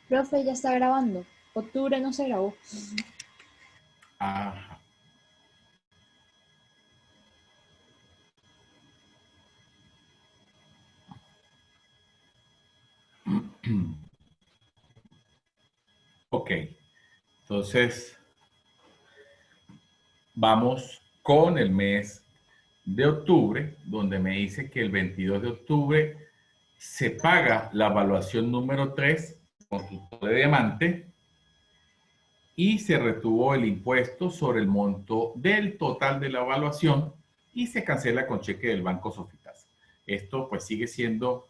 Profe, ya está grabando. Octubre no se grabó. Ajá. Ok, entonces vamos con el mes de octubre, donde me dice que el 22 de octubre se paga la evaluación número 3 constructor de diamante y se retuvo el impuesto sobre el monto del total de la evaluación y se cancela con cheque del Banco Sofitas. Esto pues sigue siendo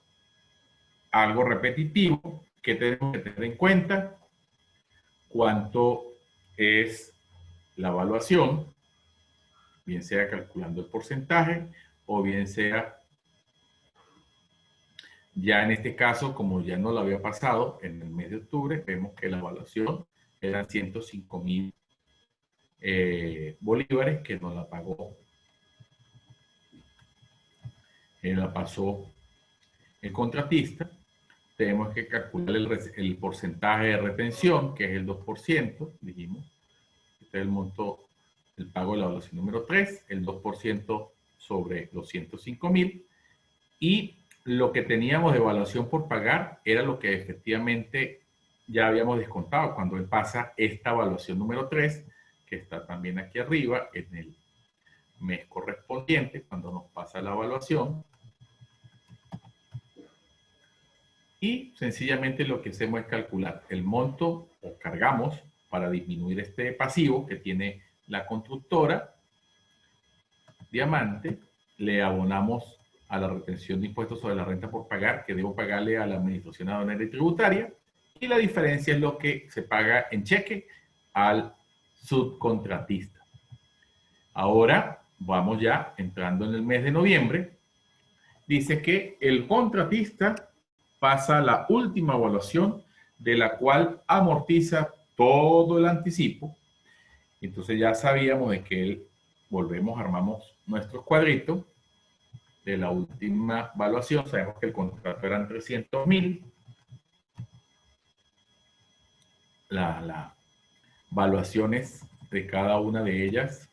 algo repetitivo que tenemos que tener en cuenta cuánto es la evaluación, bien sea calculando el porcentaje o bien sea ya en este caso, como ya no lo había pasado en el mes de octubre, vemos que la evaluación eran 105.000 bolívares que nos la pagó, la pasó el contratista. Tenemos que calcular el porcentaje de retención, que es el 2%, dijimos. Este es el monto, el pago de la evaluación número 3, el 2% sobre los 105.000. Y lo que teníamos de evaluación por pagar era lo que efectivamente ya habíamos descontado cuando él pasa esta evaluación número 3, que está también aquí arriba en el mes correspondiente, cuando nos pasa la evaluación. Y sencillamente lo que hacemos es calcular el monto o cargamos para disminuir este pasivo que tiene la constructora Diamante, le abonamos a la retención de impuestos sobre la renta por pagar que debo pagarle a la Administración Aduanera y Tributaria, y la diferencia es lo que se paga en cheque al subcontratista. Ahora vamos ya entrando en el mes de noviembre. Dice que el contratista pasa la última evaluación de la cual amortiza todo el anticipo. Entonces ya sabíamos de que él, volvemos, armamos nuestros cuadritos de la última evaluación. Sabemos que el contrato eran 300.000. Las evaluaciones de cada una de ellas.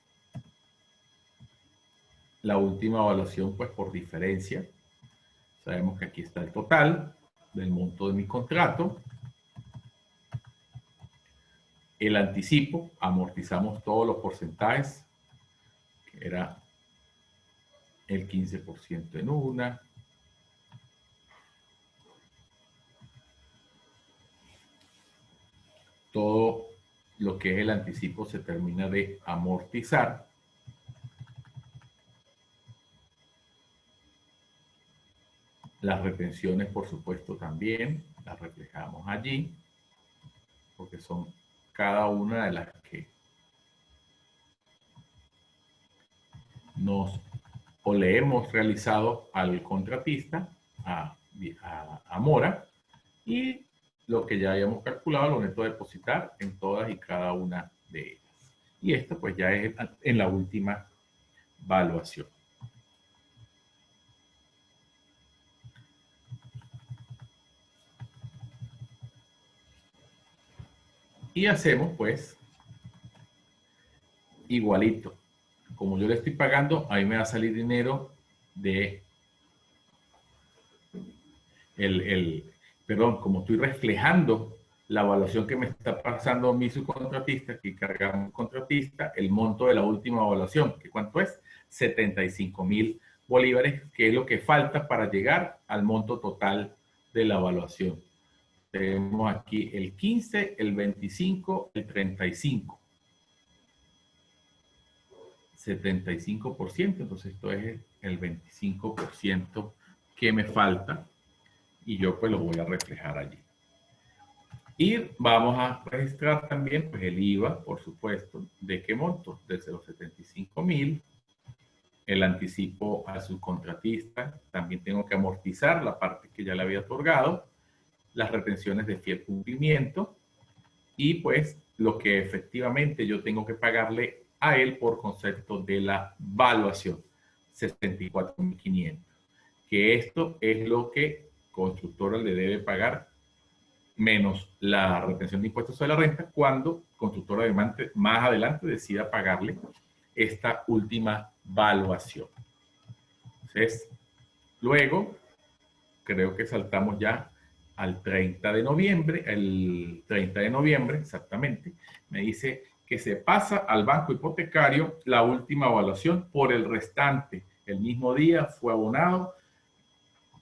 La última evaluación, pues por diferencia. Sabemos que aquí está el total del monto de mi contrato. El anticipo, amortizamos todos los porcentajes, que era el 15% en una, todo lo que es el anticipo se termina de amortizar. Las retenciones, por supuesto, también las reflejamos allí, porque son cada una de las que nos o le hemos realizado al contratista, a Mora, y lo que ya habíamos calculado, lo neto a depositar en todas y cada una de ellas. Y esto pues ya es en la última evaluación. Y hacemos pues igualito. Como yo le estoy pagando, ahí me va a salir dinero de perdón, como estoy reflejando la evaluación que me está pasando mi subcontratista, que cargamos contratista, el monto de la última evaluación, que cuánto es, 75.000 bolívares, que es lo que falta para llegar al monto total de la evaluación. Tenemos aquí el 15, el 25, el 35. 75%, entonces esto es el 25% que me falta y yo pues lo voy a reflejar allí. Y vamos a registrar también pues el IVA, por supuesto, ¿de qué monto? Desde los 75.000, el anticipo al subcontratista, también tengo que amortizar la parte que ya le había otorgado, las retenciones de fiel cumplimiento y pues lo que efectivamente yo tengo que pagarle a él por concepto de la valuación, 64.500, que esto es lo que constructora le debe pagar menos la retención de impuestos sobre la renta cuando Constructora Diamante más adelante decida pagarle esta última valuación. Entonces, luego, creo que saltamos ya al 30 de noviembre, el 30 de noviembre exactamente, me dice que se pasa al banco hipotecario la última evaluación por el restante. El mismo día fue abonado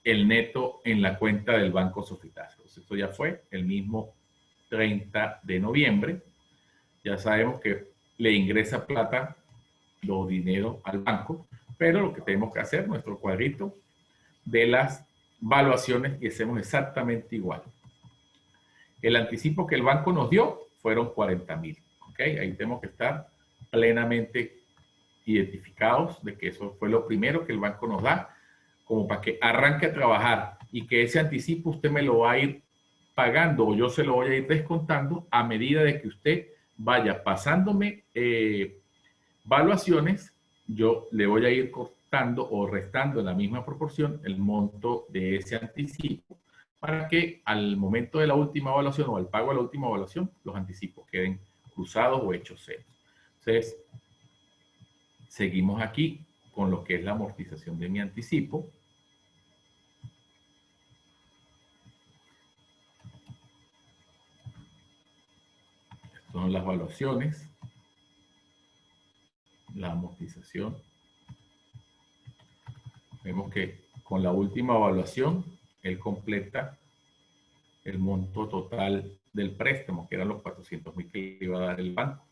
el neto en la cuenta del Banco Sofitasa. Esto ya fue el mismo 30 de noviembre. Ya sabemos que le ingresa plata o dinero al banco, pero lo que tenemos que hacer, nuestro cuadrito de las valuaciones, y hacemos exactamente igual. El anticipo que el banco nos dio fueron 40,000. ¿Okay? Ahí tenemos que estar plenamente identificados de que eso fue lo primero que el banco nos da, como para que arranque a trabajar y que ese anticipo usted me lo va a ir pagando o yo se lo voy a ir descontando a medida de que usted vaya pasándome valuaciones, yo le voy a ir cortando o restando en la misma proporción el monto de ese anticipo para que al momento de la última evaluación o al pago de la última evaluación, los anticipos queden cruzados o hechos ceros. Entonces, seguimos aquí con lo que es la amortización de mi anticipo. Estas son las evaluaciones, la amortización. Vemos que con la última evaluación, él completa el monto total del préstamo, que eran los 400,000 que le iba a dar el banco.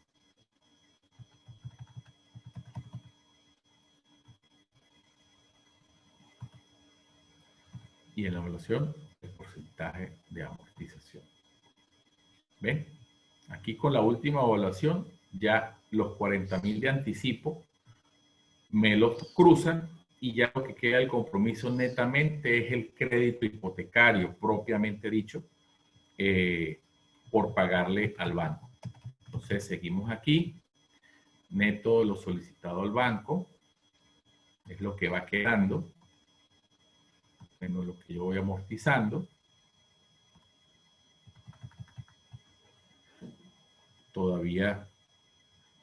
Y en la evaluación, el porcentaje de amortización. ¿Ven? Aquí con la última evaluación, ya los 40,000 de anticipo me los cruzan y ya lo que queda del compromiso netamente es el crédito hipotecario propiamente dicho por pagarle al banco. Entonces seguimos aquí, neto de lo solicitado al banco, es lo que va quedando, menos lo que yo voy amortizando. Todavía,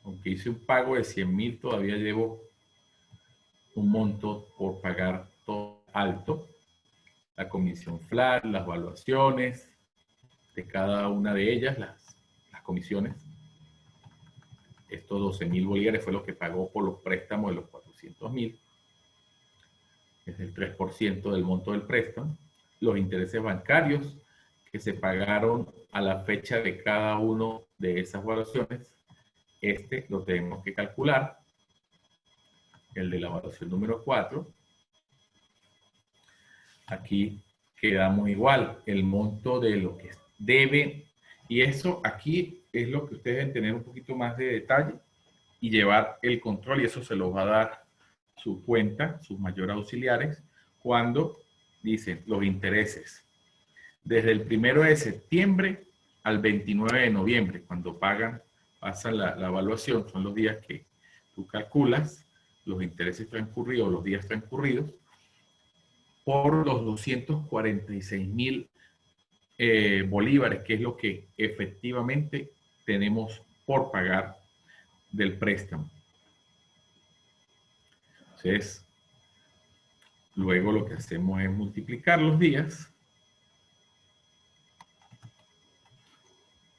aunque hice un pago de 100,000, todavía llevo un monto por pagar todo alto. La comisión FLAR, las evaluaciones de cada una de ellas, las comisiones. Estos 12,000 bolívares fue lo que pagó por los préstamos de los 400,000. Es el 3% del monto del préstamo. Los intereses bancarios que se pagaron a la fecha de cada una de esas evaluaciones, lo tenemos que calcular. El de la evaluación número 4. Aquí quedamos igual, el monto de lo que debe, y eso aquí es lo que ustedes deben tener un poquito más de detalle y llevar el control, y eso se los va a dar su cuenta, sus mayores auxiliares, cuando dicen los intereses. Desde el 1 de septiembre al 29 de noviembre, cuando pasan la evaluación, son los días que tú calculas, los intereses transcurridos, los días transcurridos, por los 246,000 bolívares, que es lo que efectivamente tenemos por pagar del préstamo. Entonces, luego lo que hacemos es multiplicar los días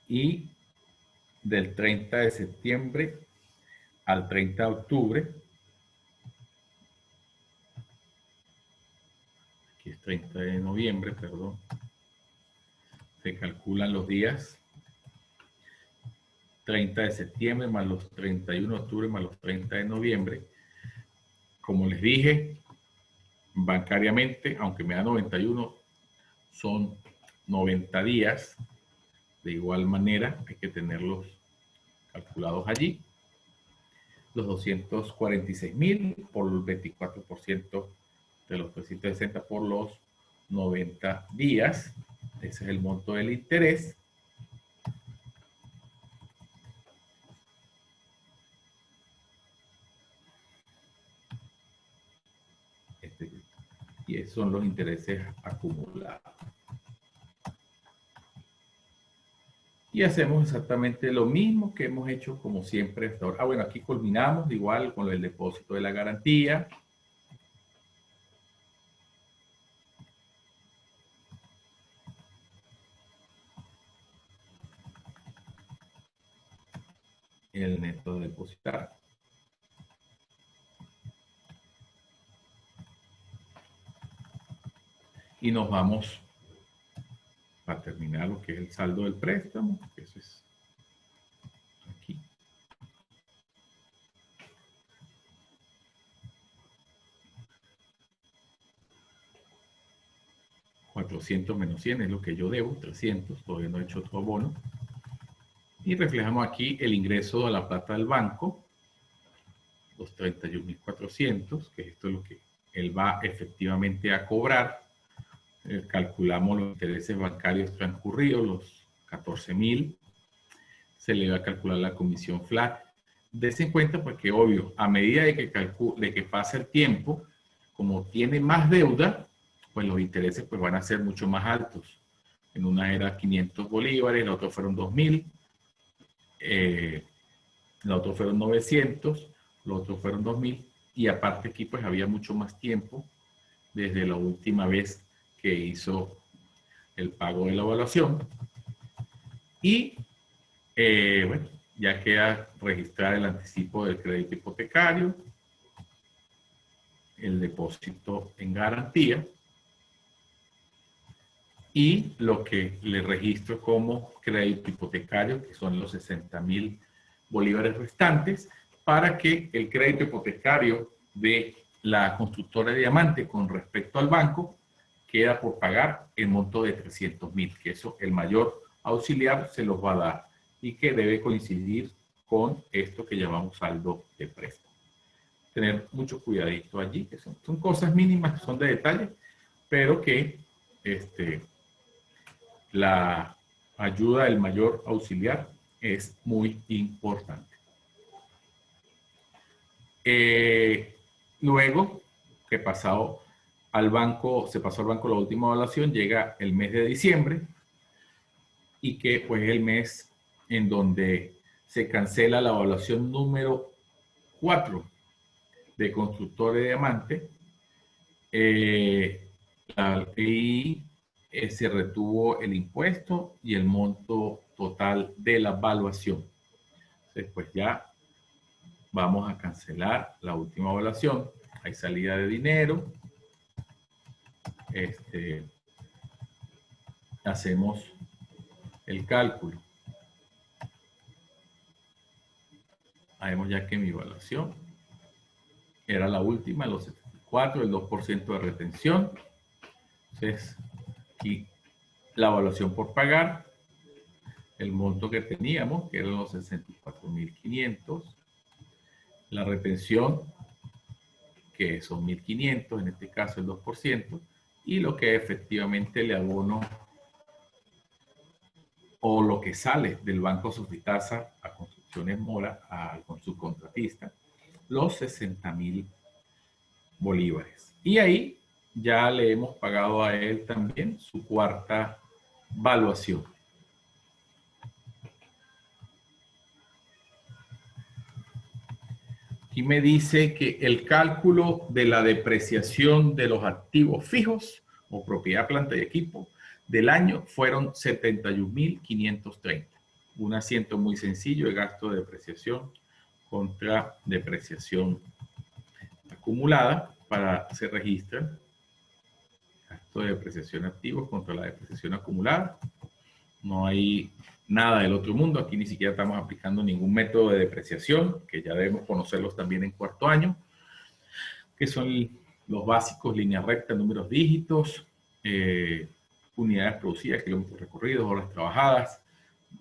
y del 30 de septiembre al 30 de octubre, aquí es 30 de noviembre, perdón, se calculan los días 30 de septiembre más los 31 de octubre más los 30 de noviembre. Como les dije, bancariamente, aunque me da 91, son 90 días. De igual manera, hay que tenerlos calculados allí. Los 246,000 por el 24% de los 360 por los 90 días. Ese es el monto del interés. Y esos son los intereses acumulados. Y hacemos exactamente lo mismo que hemos hecho como siempre hasta ahora. Bueno, aquí culminamos igual con el depósito de la garantía. El neto de depositar. Y nos vamos a terminar lo que es el saldo del préstamo, que eso es aquí. 400 menos 100 es lo que yo debo, 300, todavía no he hecho otro abono. Y reflejamos aquí el ingreso a la plata del banco, los 31.400, que esto es lo que él va efectivamente a cobrar. Calculamos los intereses bancarios transcurridos, los 14.000. Se le va a calcular la comisión flat. Dese en cuenta porque, obvio, a medida de que pasa el tiempo, como tiene más deuda, pues los intereses pues, van a ser mucho más altos. En una era 500 bolívares, la otra fueron 2.000, la otra fueron 900, los otros fueron 2.000, y aparte aquí pues había mucho más tiempo desde la última vez que hizo el pago de la evaluación. Y bueno, ya queda registrar el anticipo del crédito hipotecario, el depósito en garantía y lo que le registro como crédito hipotecario, que son los 60.000 bolívares restantes, para que el crédito hipotecario de la constructora de Diamante con respecto al banco queda por pagar el monto de 300.000, que eso el mayor auxiliar se los va a dar y que debe coincidir con esto que llamamos saldo de préstamo. Tener mucho cuidadito allí, que son cosas mínimas, que son de detalle, pero que la ayuda del mayor auxiliar es muy importante. Luego que se pasó al banco la última evaluación, llega el mes de diciembre y que pues es el mes en donde se cancela la evaluación número 4 de constructor de Diamante y se retuvo el impuesto y el monto total de la evaluación. Después ya vamos a cancelar la última evaluación. Hay salida de dinero. Hacemos el cálculo. Sabemos ya que mi evaluación era la última, los 74, el 2% de retención. Entonces, aquí la evaluación por pagar, el monto que teníamos, que eran los 64.500, la retención, que son 1.500, en este caso el 2%, y lo que efectivamente le abono o lo que sale del Banco Sofitasa a Construcciones Mora, con su contratista, los 60.000 bolívares. Y ahí ya le hemos pagado a él también su cuarta evaluación. Aquí me dice que el cálculo de la depreciación de los activos fijos o propiedad, planta y equipo del año fueron 71.530. Un asiento muy sencillo de gasto de depreciación contra depreciación acumulada para se registra gasto de depreciación activos contra la depreciación acumulada. No hay nada del otro mundo. Aquí ni siquiera estamos aplicando ningún método de depreciación, que ya debemos conocerlos también en cuarto año, que son los básicos: líneas rectas, números dígitos, unidades producidas, kilómetros recorridos, horas trabajadas,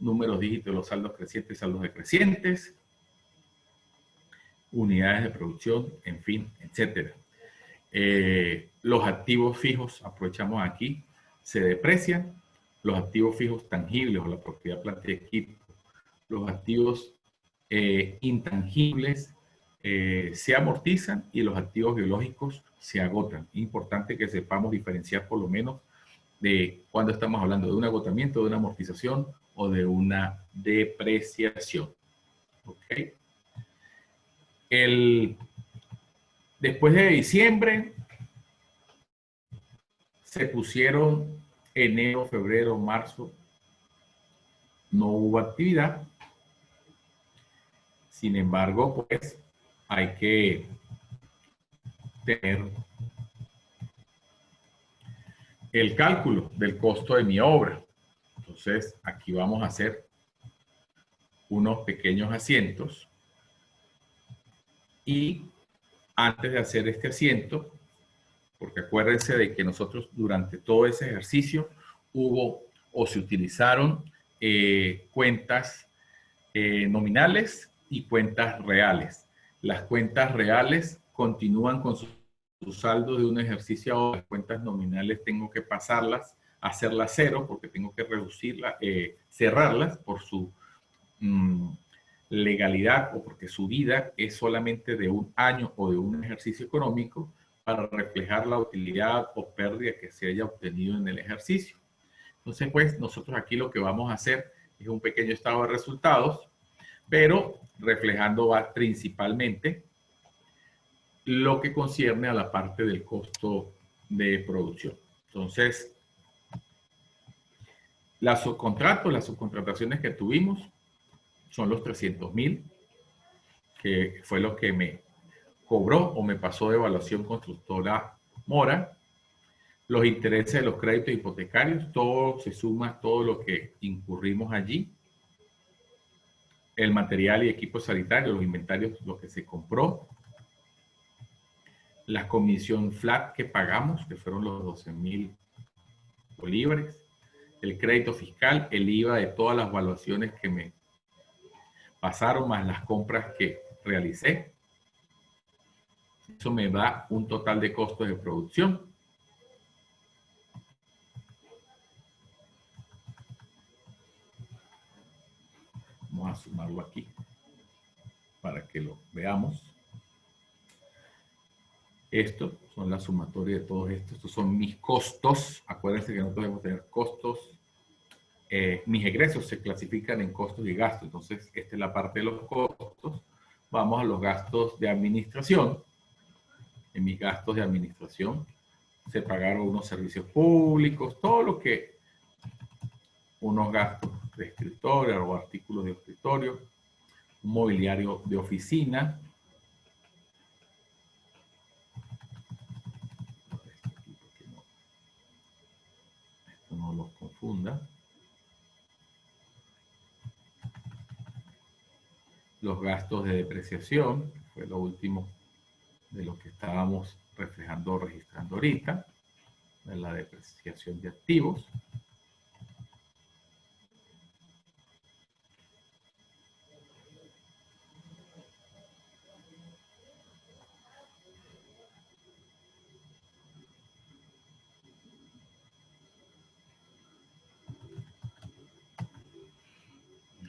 números dígitos, los saldos crecientes, saldos decrecientes, unidades de producción, en fin, etcétera. Los activos fijos, aprovechamos aquí, se deprecian. Los activos fijos tangibles o la propiedad, planta y equipo, los activos intangibles se amortizan y los activos biológicos se agotan. Importante que sepamos diferenciar por lo menos de cuando estamos hablando de un agotamiento, de una amortización o de una depreciación. ¿Ok? Después de diciembre se pusieron enero, febrero, marzo, no hubo actividad. Sin embargo, pues hay que tener el cálculo del costo de mi obra. Entonces, aquí vamos a hacer unos pequeños asientos. Y antes de hacer este asiento, porque acuérdense de que nosotros durante todo ese ejercicio hubo o se utilizaron cuentas nominales y cuentas reales. Las cuentas reales continúan con su saldo de un ejercicio a otro. Las cuentas nominales tengo que pasarlas, hacerlas cero, porque tengo que reducirlas, cerrarlas por su legalidad o porque su vida es solamente de un año o de un ejercicio económico para reflejar la utilidad o pérdida que se haya obtenido en el ejercicio. Entonces, pues, nosotros aquí lo que vamos a hacer es un pequeño estado de resultados, pero reflejando principalmente lo que concierne a la parte del costo de producción. Entonces, las subcontrataciones que tuvimos son los 300.000, que fue lo que me cobró o me pasó de evaluación constructora Mora. Los intereses de los créditos hipotecarios, todo se suma, todo lo que incurrimos allí. El material y equipo sanitario, los inventarios, lo que se compró. La comisión flat que pagamos, que fueron los 12.000 bolívares. El crédito fiscal, el IVA de todas las evaluaciones que me pasaron, más las compras que realicé. Eso me da un total de costos de producción. Vamos a sumarlo aquí para que lo veamos. Estos son la sumatoria de todos estos. Estos son mis costos. Acuérdense que nosotros debemos tener costos. Mis egresos se clasifican en costos y gastos. Entonces, esta es la parte de los costos. Vamos a los gastos de administración. En mis gastos de administración se pagaron unos servicios públicos, todo lo que unos gastos de escritorio o artículos de escritorio, un mobiliario de oficina. Esto no los confunda. Los gastos de depreciación, que fue lo último de lo que estábamos reflejando, registrando ahorita, de la depreciación de activos.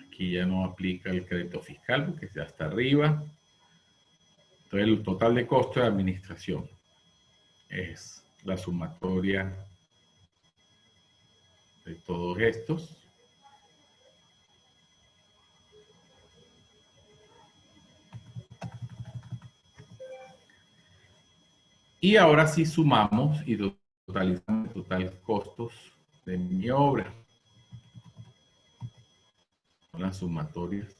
Aquí ya no aplica el crédito fiscal porque ya está arriba. Entonces, el total de costo de administración es la sumatoria de todos estos. Y ahora sí sumamos y totalizamos el total costos de mi obra. Son las sumatorias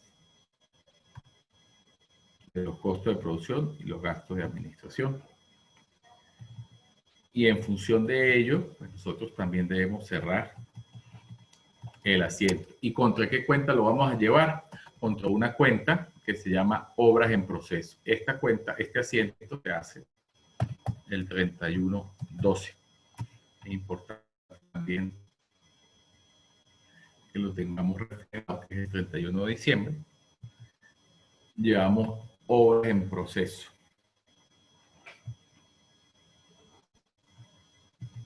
de los costos de producción y los gastos de administración. Y en función de ello, pues nosotros también debemos cerrar el asiento. ¿Y contra qué cuenta lo vamos a llevar? Contra una cuenta que se llama obras en proceso. Esta cuenta, este asiento se hace el 31/12. Es importante también que lo tengamos reflejado, que es el 31 de diciembre. Llevamos obras en proceso.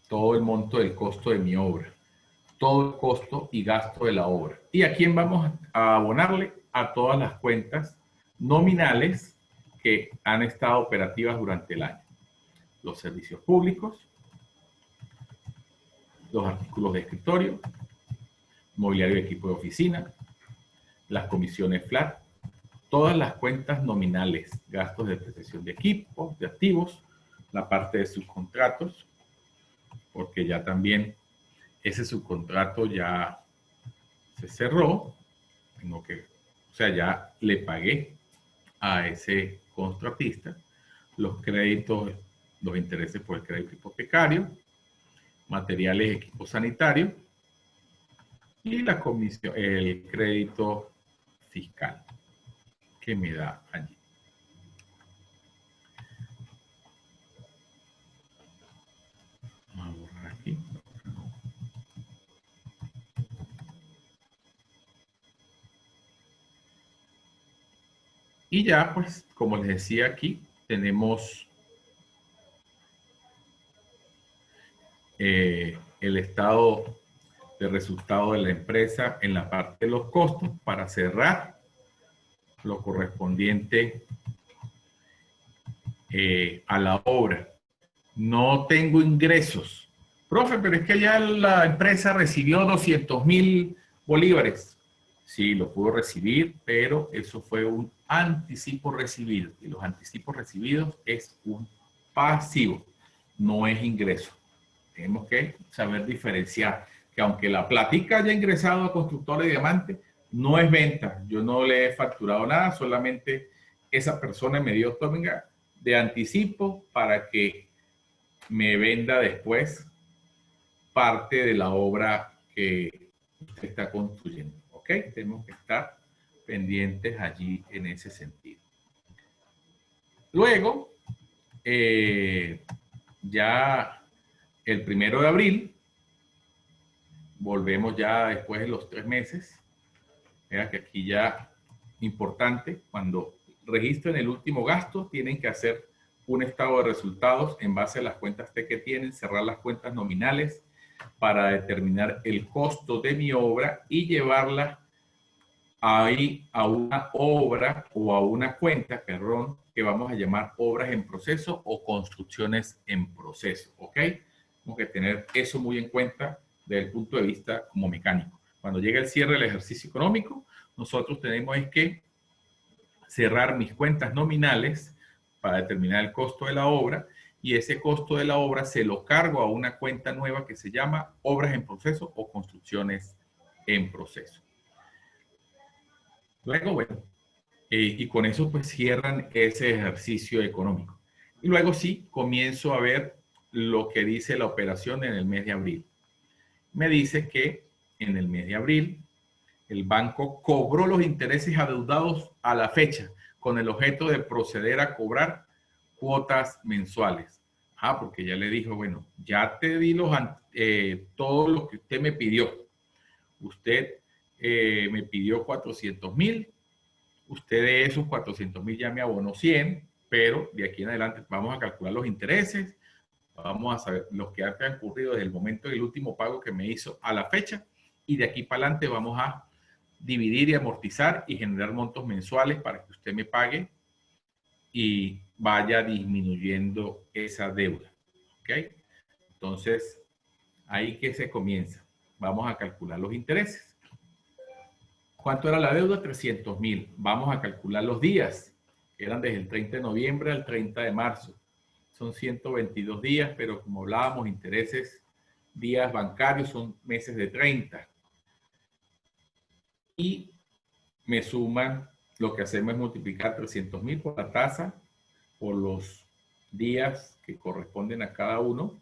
Todo el monto del costo de mi obra. Todo el costo y gasto de la obra. ¿Y a quién vamos a abonarle? A todas las cuentas nominales que han estado operativas durante el año. Los servicios públicos, los artículos de escritorio, mobiliario de equipo de oficina, las comisiones flat, todas las cuentas nominales, gastos de depreciación de equipos, de activos, la parte de subcontratos, porque ya también ese subcontrato ya se cerró, tengo que, o sea, ya le pagué a ese contratista los créditos, los intereses por el crédito hipotecario, materiales, equipos sanitarios y la comisión, el crédito fiscal que me da allí. Vamos a borrar aquí. Y ya, pues, como les decía aquí, tenemos el estado de resultado de la empresa en la parte de los costos para cerrar lo correspondiente a la obra. No tengo ingresos. Profe, pero es que ya la empresa recibió 200.000 bolívares. Sí, lo pudo recibir, pero eso fue un anticipo recibido. Y los anticipos recibidos es un pasivo, no es ingreso. Tenemos que saber diferenciar que aunque la platica haya ingresado a Constructora y Diamante, no es venta. Yo no le he facturado nada, solamente esa persona me dio tónica de anticipo para que me venda después parte de la obra que usted está construyendo. ¿Ok? Tenemos que estar pendientes allí en ese sentido. Luego, ya el 1 de abril, volvemos ya después de los 3 meses. Vea que aquí ya, importante, cuando registren el último gasto, tienen que hacer un estado de resultados en base a las cuentas T que tienen, cerrar las cuentas nominales para determinar el costo de mi obra y llevarla ahí a una obra o a una cuenta, perdón, que vamos a llamar obras en proceso o construcciones en proceso, ¿ok? Tenemos que tener eso muy en cuenta desde el punto de vista como mecánico. Cuando llega el cierre del ejercicio económico, nosotros tenemos que cerrar mis cuentas nominales para determinar el costo de la obra y ese costo de la obra se lo cargo a una cuenta nueva que se llama obras en proceso o construcciones en proceso. Luego, bueno, y con eso pues cierran ese ejercicio económico. Y luego sí, comienzo a ver lo que dice la operación en el mes de abril. Me dice que en el mes de abril el banco cobró los intereses adeudados a la fecha con el objeto de proceder a cobrar cuotas mensuales. Ah, porque ya le dijo, bueno, ya te di todo lo que usted me pidió. Usted me pidió 400.000. Usted de esos 400.000 ya me abonó 100, pero de aquí en adelante vamos a calcular los intereses, vamos a saber lo que ha transcurrido desde el momento del último pago que me hizo a la fecha y de aquí para adelante vamos a dividir y amortizar y generar montos mensuales para que usted me pague y vaya disminuyendo esa deuda. ¿Ok? Entonces, ahí que se comienza. Vamos a calcular los intereses. ¿Cuánto era la deuda? 300.000. Vamos a calcular los días, que eran desde el 30 de noviembre al 30 de marzo. Son 122 días, pero como hablábamos, intereses, días bancarios son meses de 30. Y me suman, lo que hacemos es multiplicar 300.000 por la tasa, por los días que corresponden a cada uno.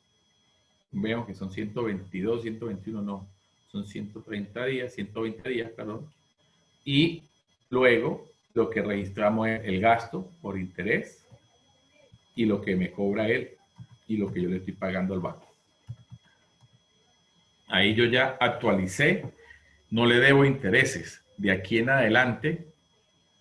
Vemos que son 122, 121, no, son 130 días, 120 días, perdón. Y luego lo que registramos es el gasto por interés y lo que me cobra él y lo que yo le estoy pagando al banco. Ahí yo ya actualicé, no le debo intereses. De aquí en adelante,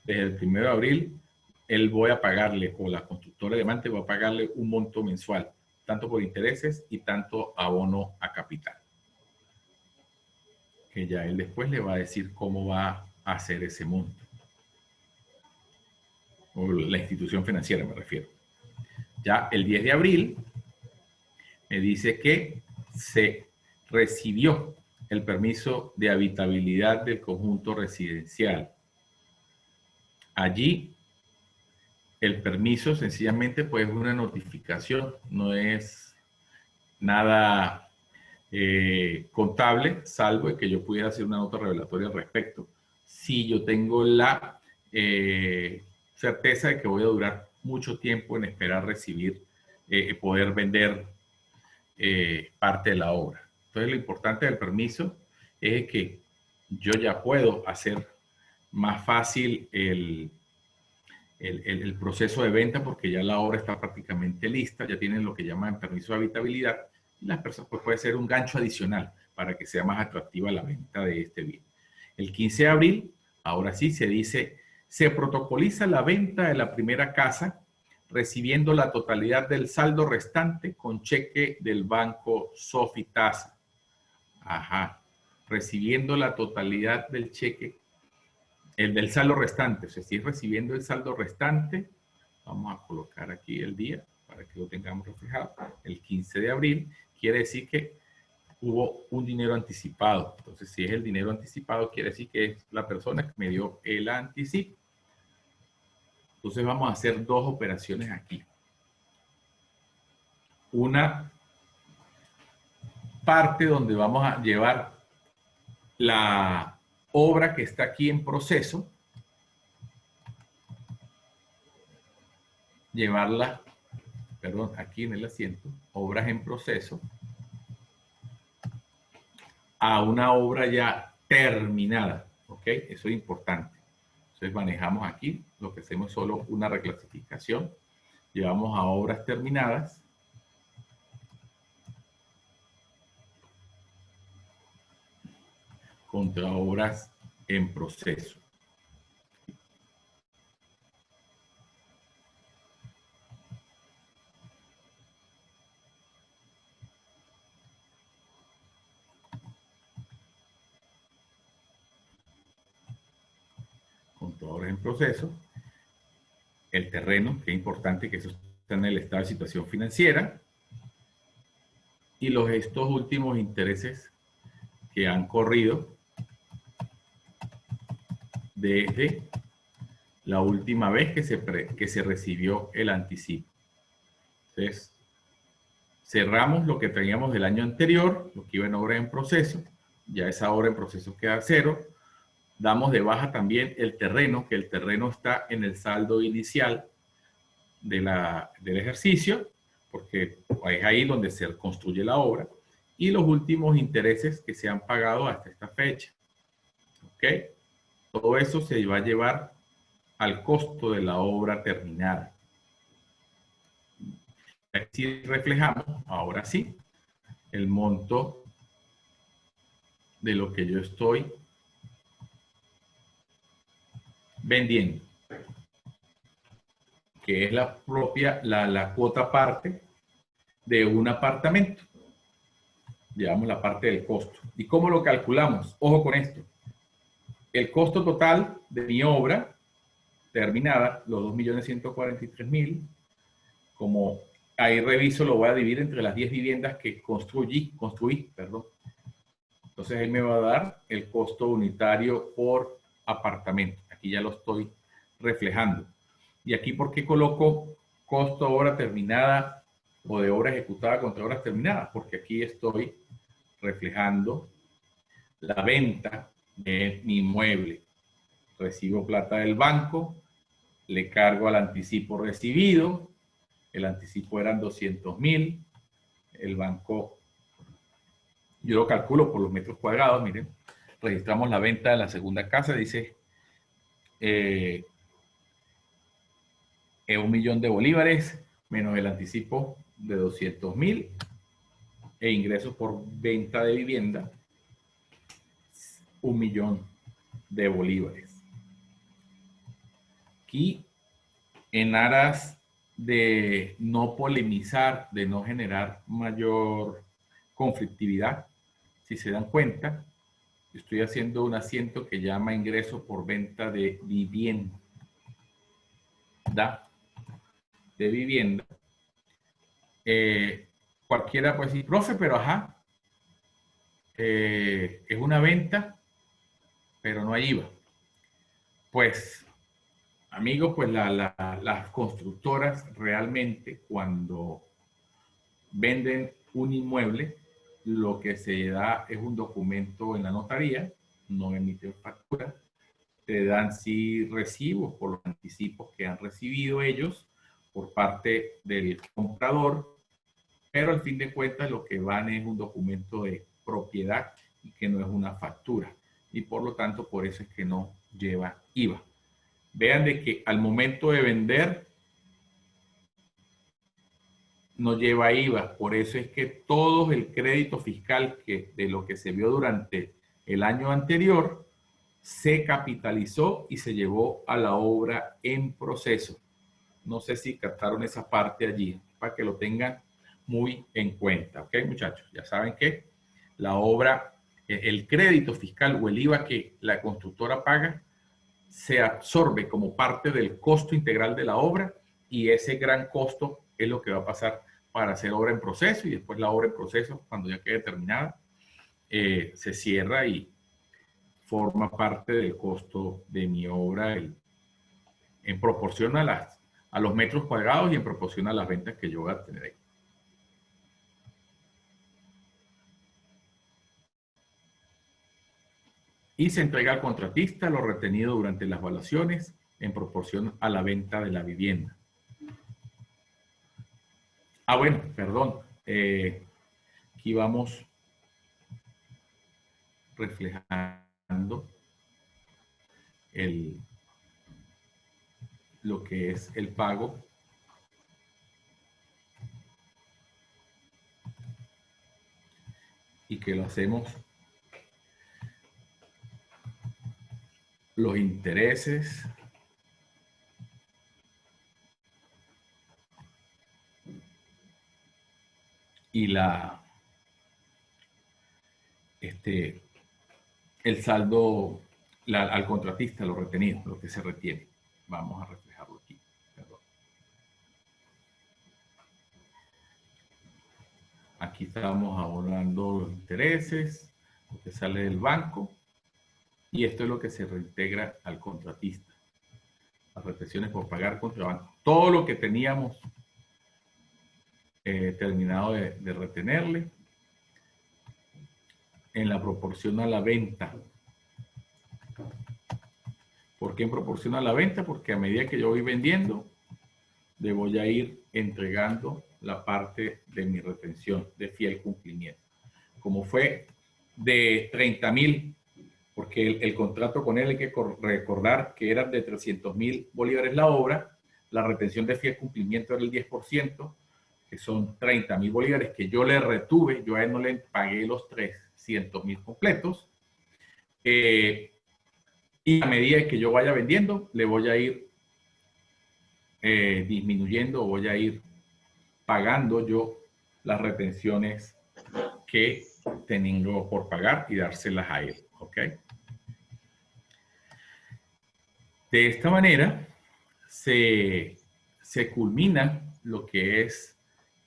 desde el 1 de abril, él voy a pagarle, o la constructora de Diamante va a pagarle un monto mensual, tanto por intereses y tanto abono a capital. Que ya él después le va a decir cómo va a hacer ese monto. O la institución financiera me refiero. Ya el 10 de abril me dice que recibió el permiso de habitabilidad del conjunto residencial. Allí, el permiso sencillamente pues es una notificación, no es nada contable, salvo que yo pudiera hacer una nota revelatoria al respecto. Si yo tengo la certeza de que voy a durar mucho tiempo en esperar recibir, poder vender parte de la obra. Entonces, lo importante del permiso es que yo ya puedo hacer más fácil el proceso de venta porque ya la obra está prácticamente lista, ya tienen lo que llaman permiso de habitabilidad y las personas pues, puede ser un gancho adicional para que sea más atractiva la venta de este bien. El 15 de abril, ahora sí, se dice, se protocoliza la venta de la primera casa recibiendo la totalidad del saldo restante con cheque del banco Sofitasa. Ajá, recibiendo la totalidad del cheque, el del saldo restante. O sea, si es recibiendo el saldo restante, vamos a colocar aquí el día para que lo tengamos reflejado. El 15 de abril quiere decir que hubo un dinero anticipado. Entonces, si es el dinero anticipado, quiere decir que es la persona que me dio el anticipo. Entonces, vamos a hacer dos operaciones aquí. Una parte donde vamos a llevar la obra que está aquí en proceso, llevarla, perdón, aquí en el asiento, obras en proceso, a una obra ya terminada, ¿ok? Eso es importante. Entonces manejamos aquí, lo que hacemos es solo una reclasificación, llevamos a obras terminadas, contra obras en proceso. Contra obras en proceso. El terreno, que es importante que eso esté en el estado de situación financiera. Y estos últimos intereses que han corrido desde la última vez que se recibió el anticipo. Entonces, cerramos lo que teníamos del año anterior, lo que iba en obra en proceso, ya esa obra en proceso queda cero. Damos de baja también el terreno, que el terreno está en el saldo inicial del ejercicio, porque es ahí donde se construye la obra, y los últimos intereses que se han pagado hasta esta fecha. ¿Ok? Todo eso se va a llevar al costo de la obra terminada. Aquí reflejamos, ahora sí, el monto de lo que yo estoy vendiendo, que es la propia, la cuota parte de un apartamento. Llevamos la parte del costo. ¿Y cómo lo calculamos? Ojo con esto. El costo total de mi obra terminada, los 2.143.000, como ahí reviso, lo voy a dividir entre las 10 viviendas que construí, perdón. Entonces él me va a dar el costo unitario por apartamento. Aquí ya lo estoy reflejando. Y aquí, ¿por qué coloco costo obra terminada o de obra ejecutada contra obras terminadas? Porque aquí estoy reflejando la venta de mi inmueble. Recibo plata del banco, le cargo al anticipo recibido, el anticipo eran 200.000, el banco, yo lo calculo por los metros cuadrados, miren, registramos la venta de la segunda casa, dice 1.000.000 de bolívares, menos el anticipo de 200.000 e ingresos por venta de vivienda, 1.000.000 de bolívares. Aquí, en aras de no polemizar, de no generar mayor conflictividad, si se dan cuenta, estoy haciendo un asiento que llama ingreso por venta de vivienda. De vivienda. Cualquiera puede decir, profe, pero ajá, es una venta, pero no hay IVA. Pues, amigos, pues las constructoras realmente cuando venden un inmueble, lo que se da es un documento en la notaría, no emiten factura, te dan sí recibos por los anticipos que han recibido ellos por parte del comprador, pero al fin de cuentas lo que van es un documento de propiedad y que no es una factura. Y por lo tanto, por eso es que no lleva IVA. Vean de que al momento de vender no lleva IVA. Por eso es que todo el crédito fiscal que de lo que se vio durante el año anterior se capitalizó y se llevó a la obra en proceso. No sé si captaron esa parte allí, para que lo tengan muy en cuenta. ¿Ok, muchachos? Ya saben que la obra, el crédito fiscal o el IVA que la constructora paga, se absorbe como parte del costo integral de la obra y ese gran costo es lo que va a pasar para hacer obra en proceso y después la obra en proceso, cuando ya quede terminada, se cierra y forma parte del costo de mi obra en proporción a los metros cuadrados y en proporción a las ventas que yo voy a tener ahí. Y se entrega al contratista lo retenido durante las evaluaciones en proporción a la venta de la vivienda. Ah, bueno, perdón. Aquí vamos reflejando lo que es el pago. Y que lo hacemos los intereses y el saldo al contratista, lo retenido, lo que se retiene. Vamos a reflejarlo aquí. Perdón. Aquí estamos abonando los intereses, lo que sale del banco, y esto es lo que se reintegra al contratista. Las retenciones por pagar contra el banco. Todo lo que teníamos terminado de retenerle en la proporción a la venta. ¿Por qué en proporción a la venta? Porque a medida que yo voy vendiendo, le voy a ir entregando la parte de mi retención de fiel cumplimiento. Como fue de 30,000, porque el contrato con él hay que recordar que era de 300,000 bolívares la obra, la retención de fiel cumplimiento era el 10%, que son 30,000 bolívares que yo le retuve, yo a él no le pagué los 300,000 completos. Y a medida que yo vaya vendiendo, le voy a ir disminuyendo, voy a ir pagando yo las retenciones que tengo por pagar y dárselas a él. ¿Ok? De esta manera se culmina lo que es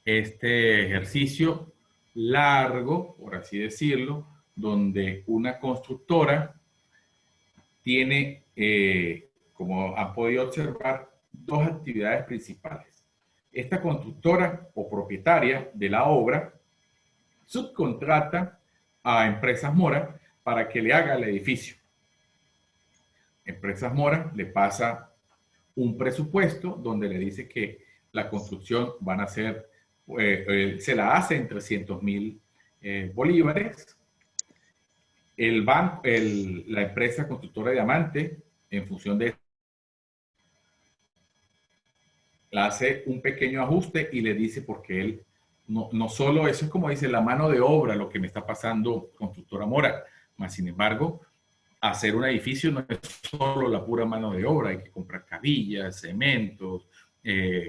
este ejercicio largo, por así decirlo, donde una constructora tiene, como han podido observar, dos actividades principales. Esta constructora o propietaria de la obra subcontrata a Empresas Mora para que le haga el edificio. Empresas Mora le pasa un presupuesto donde le dice que la construcción van a ser, se la hace en 300,000 bolívares. El banco, la empresa constructora Diamante, en función de la hace un pequeño ajuste y le dice, porque él no solo, eso es como dice la mano de obra, lo que me está pasando Constructora Mora, más sin embargo, hacer un edificio no es solo la pura mano de obra, hay que comprar cabillas, cementos,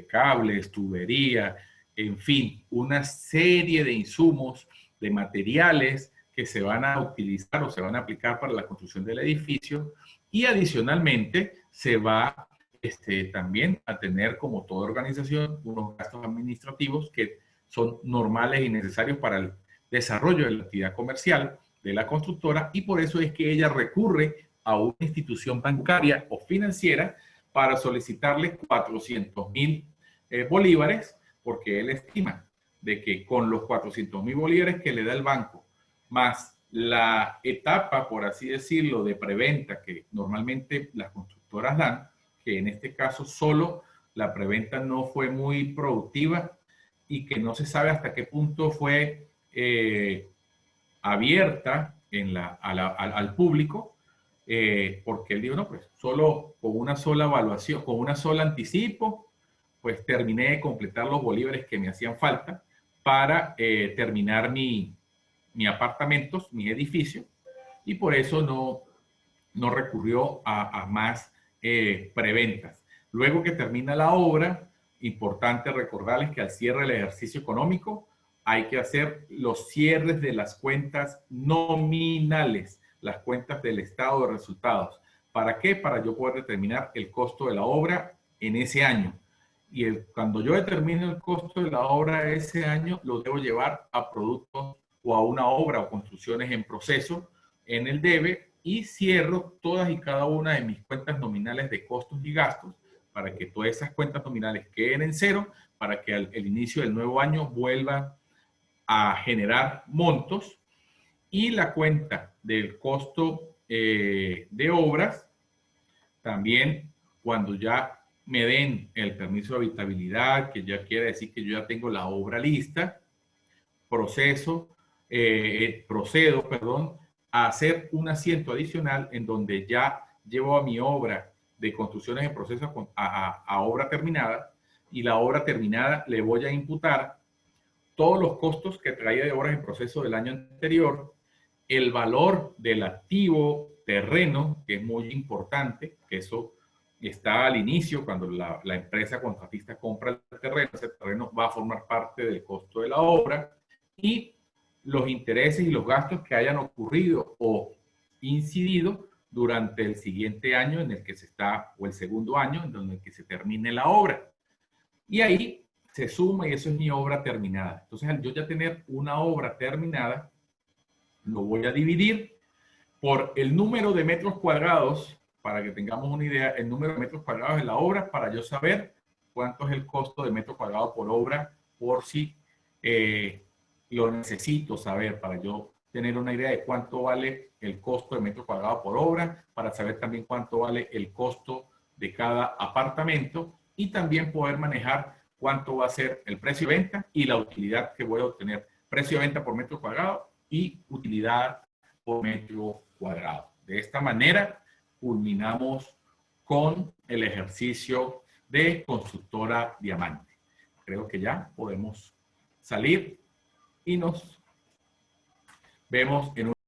cables, tubería, en fin, una serie de insumos, de materiales que se van a utilizar o se van a aplicar para la construcción del edificio, y adicionalmente se va también a tener, como toda organización, unos gastos administrativos que son normales y necesarios para el desarrollo de la actividad comercial, de la constructora y por eso es que ella recurre a una institución bancaria o financiera para solicitarle 400.000 bolívares, porque él estima de que con los 400.000 bolívares que le da el banco, más la etapa, por así decirlo, de preventa que normalmente las constructoras dan, que en este caso solo la preventa no fue muy productiva y que no se sabe hasta qué punto fue abierta al público, porque él dijo, no, pues solo con una sola evaluación, con una sola anticipo, pues terminé de completar los bolívares que me hacían falta para terminar mi apartamento, mi edificio, y por eso no recurrió a más preventas. Luego que termina la obra, importante recordarles que al cierre del ejercicio económico hay que hacer los cierres de las cuentas nominales, las cuentas del estado de resultados. ¿Para qué? Para yo poder determinar el costo de la obra en ese año. Y cuando yo determino el costo de la obra ese año, lo debo llevar a productos o a una obra o construcciones en proceso en el debe y cierro todas y cada una de mis cuentas nominales de costos y gastos para que todas esas cuentas nominales queden en cero, para que al inicio del nuevo año vuelva a generar montos y la cuenta del costo de obras también cuando ya me den el permiso de habitabilidad, que ya quiere decir que yo ya tengo la obra lista, procedo, a hacer un asiento adicional en donde ya llevo a mi obra de construcciones en proceso a obra terminada y la obra terminada le voy a imputar todos los costos que traía de obras en proceso del año anterior, el valor del activo terreno, que es muy importante, que eso está al inicio, cuando la empresa contratista compra el terreno, ese terreno va a formar parte del costo de la obra, y los intereses y los gastos que hayan ocurrido o incidido durante el siguiente año en el que se está, o el segundo año en el que se termine la obra. Y ahí se suma y eso es mi obra terminada. Entonces, al yo ya tener una obra terminada, lo voy a dividir por el número de metros cuadrados, para que tengamos una idea, el número de metros cuadrados de la obra, para yo saber cuánto es el costo de metro cuadrado por obra, por si lo necesito saber, para yo tener una idea de cuánto vale el costo de metro cuadrado por obra, para saber también cuánto vale el costo de cada apartamento y también poder manejar cuánto va a ser el precio de venta y la utilidad que voy a obtener. Precio de venta por metro cuadrado y utilidad por metro cuadrado. De esta manera, culminamos con el ejercicio de Constructora Diamante. Creo que ya podemos salir y nos vemos en un